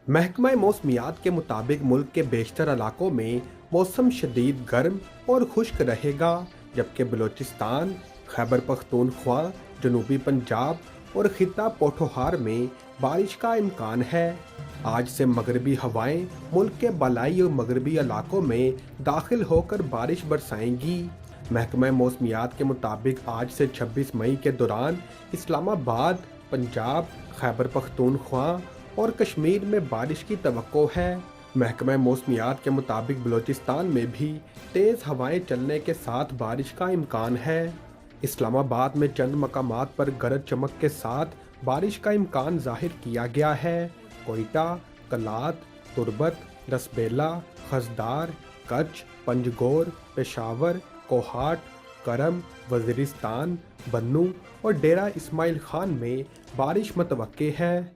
महकमा मौसमियात के मुताबिक मुल्क के बेशतर इलाकों में मौसम शदीद गर्म और खुश्क रहेगा, जबकि बलूचिस्तान, खैबर पख्तूनख्वा, जनूबी पंजाब और खिता पोठोहार में बारिश का इम्कान है। आज से मगरबी हवाएं मुल्क के बालाई और मगरबी इलाकों में दाखिल होकर बारिश बरसाएंगी। महकमा मौसमियात के मुताबिक आज से 26 मई के दौरान इस्लामाबाद, पंजाब, खैबर पख्तूनख्वा और कश्मीर में बारिश की तवक्को है। महकमा मौसमियात के मुताबिक बलूचिस्तान में भी तेज़ हवाएं चलने के साथ बारिश का इम्कान है। इस्लामाबाद में चंद मकामात पर गरज चमक के साथ बारिश का इम्कान जाहिर किया गया है। कोयटा, कलात, तुरबत, रसबेला, खजदार, कच्छ, पंजगोर, पेशावर, कोहाट, करम, वज़ीरिस्तान, बन्नू और डेरा इस्माइल खान में बारिश मतवक्के है।